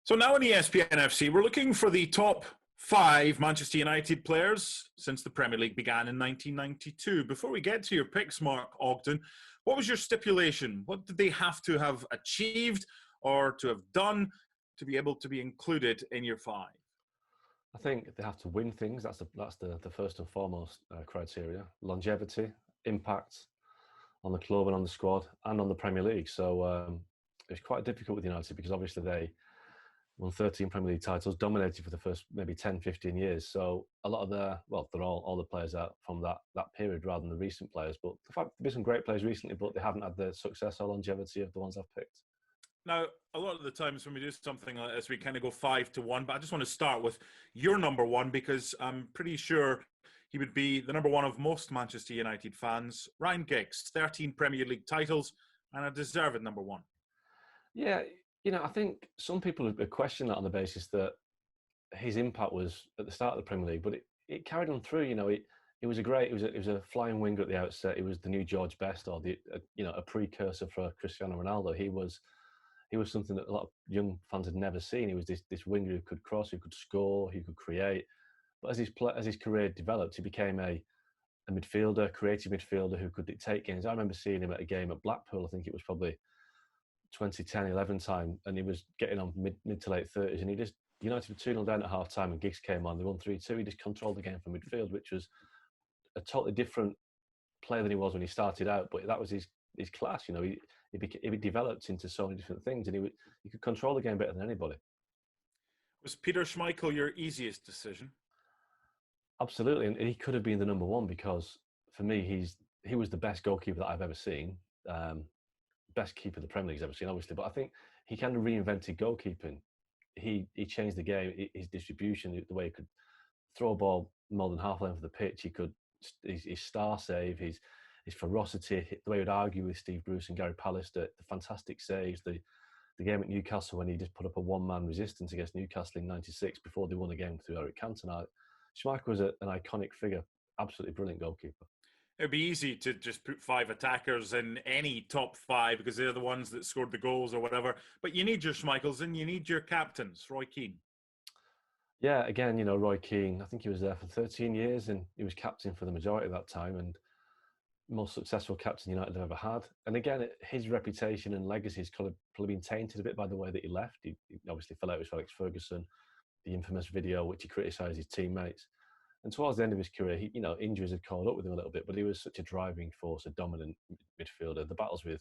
So now in ESPN FC, we're looking for the top five Manchester United players since the Premier League began in 1992. Before we get to your picks, Mark Ogden, what was your stipulation? What did they have to have achieved or to have done to be able to be included in your five? I think they have to win things. That's the first and foremost criteria. Longevity, impact on the club and on the squad and on the Premier League. So it's quite difficult with United because obviously they won 13 Premier League titles, dominated for the first maybe 10, 15 years. So a lot of they're all the players out from that period rather than the recent players. But in fact, there's been some great players recently, but they haven't had the success or longevity of the ones I've picked. Now, a lot of the times when we do something like this, we kind of go 5-1, but I just want to start with your number one because I'm pretty sure he would be the number one of most Manchester United fans. Ryan Giggs, 13 Premier League titles and a deserved number one. Yeah, I think some people have questioned that on the basis that his impact was at the start of the Premier League, but it carried on through. It was a flying winger at the outset. It was the new George Best or a precursor for Cristiano Ronaldo. He was something that a lot of young fans had never seen. He was this winger who could cross, who could score, who could create. But as his career developed, he became a midfielder, creative midfielder who could dictate games. I remember seeing him at a game at Blackpool. I think it was probably 2010-11 time, and he was getting on mid to late 30s, and United were 2-0 down at half time, and Giggs came on. They won 3-2. He just controlled the game from midfield, which was a totally different player than he was when he started out. But that was his class. He developed into so many different things, and he could control the game better than anybody. Was Peter Schmeichel your easiest decision? Absolutely, and he could have been the number one because for me, he was the best goalkeeper that I've ever seen. Best keeper the Premier League's ever seen, obviously, but I think he kind of reinvented goalkeeping. He changed the game, his distribution, the way he could throw a ball more than half length of the pitch. His star save, his ferocity, the way he would argue with Steve Bruce and Gary Pallister, the fantastic saves, the game at Newcastle when he just put up a one-man resistance against Newcastle in '96 before they won the game through Eric Cantona. Schmeichel was an iconic figure, absolutely brilliant goalkeeper. It'd be easy to just put five attackers in any top five because they're the ones that scored the goals or whatever. But you need your Schmeichels and you need your captains, Roy Keane. Yeah, again, Roy Keane, I think he was there for 13 years and he was captain for the majority of that time and most successful captain United have ever had. And again, his reputation and legacy has probably been tainted a bit by the way that he left. He obviously fell out with Felix Ferguson, the infamous video which he criticised his teammates. And towards the end of his career, injuries had caught up with him a little bit, but he was such a driving force, a dominant midfielder. The battles with,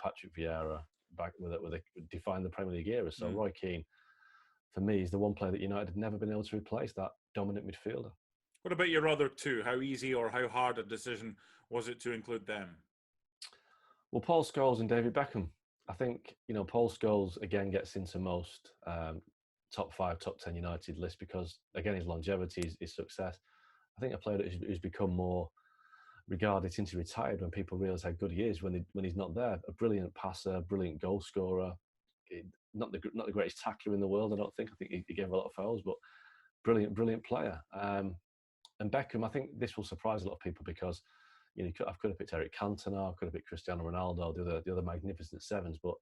Patrick Vieira back with it defined the Premier League era. So Roy Keane, for me, is the one player that United had never been able to replace, that dominant midfielder. What about your other two? How easy or how hard a decision was it to include them? Well, Paul Scholes and David Beckham. I think, Paul Scholes, again, gets into most top 5, top 10 United list because, again, his longevity, his success. I think a player who's become more regarded since he retired when people realise how good he is when he's not there. A brilliant passer, brilliant goal scorer, not the greatest tackler in the world, I don't think. I think he gave a lot of fouls, but brilliant player. And Beckham, I think this will surprise a lot of people because I could have picked Eric Cantona, I could have picked Cristiano Ronaldo, the other magnificent sevens, but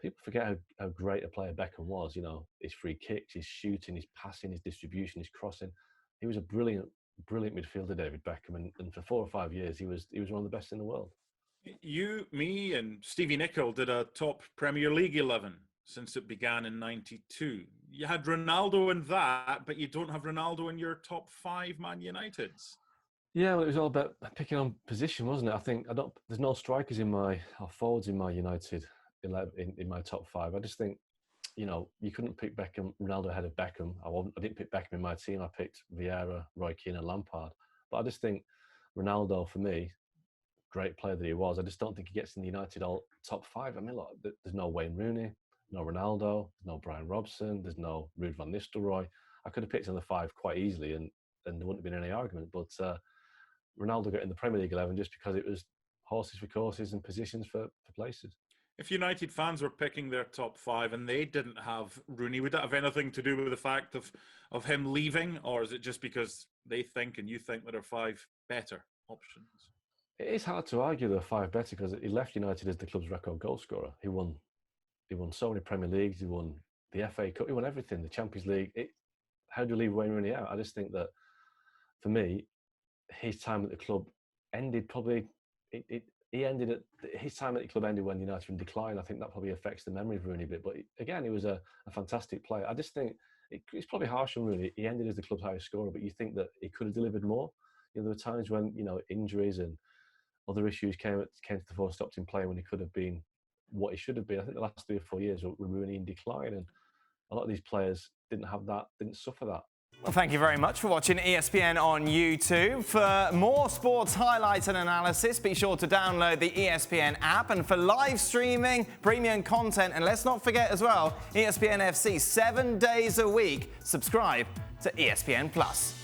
people forget how great a player Beckham was. His free kicks, his shooting, his passing, his distribution, his crossing. He was a brilliant midfielder, David Beckham, and for 4 or 5 years he was one of the best in the world. You, me, and Stevie Nicol did a top Premier League 11 since it began in '92. You had Ronaldo in that, but you don't have Ronaldo in your top 5 Man Uniteds. Yeah, well, it was all about picking on position, wasn't it? I think there's no strikers or forwards in my United 11 in my top 5. I just think, you couldn't pick Ronaldo ahead of Beckham. I didn't pick Beckham in my team. I picked Vieira, Roy Keane, and Lampard. But I just think Ronaldo, for me, great player that he was. I just don't think he gets in the United top 5. I mean, look, there's no Wayne Rooney, no Ronaldo, no Brian Robson, there's no Ruud van Nistelrooy. I could have picked another 5 quite easily, and there wouldn't have been any argument. But Ronaldo got in the Premier League 11 just because it was horses for courses and positions for places. If United fans were picking their top 5 and they didn't have Rooney, would that have anything to do with the fact of him leaving, or is it just because they think and you think there are 5 better options? It is hard to argue there are 5 better because he left United as the club's record goal scorer. He won so many Premier Leagues. He won the FA Cup, he won everything, the Champions League. How do you leave Wayne Rooney out? I just think that, for me, his time at the club ended probably. His time at the club ended when United were in decline. I think that probably affects the memory of Rooney a bit. But again, he was a fantastic player. I just think it's probably harsh on Rooney. He ended as the club's highest scorer, but you think that he could have delivered more. There were times when injuries and other issues came to the fore, stopped him playing when he could have been what he should have been. I think the last 3 or 4 years were Rooney in decline, and a lot of these players didn't suffer that. Well, thank you very much for watching ESPN on YouTube. For more sports highlights and analysis, be sure to download the ESPN app. And for live streaming, premium content, and let's not forget as well, ESPN FC 7 days a week. Subscribe to ESPN+.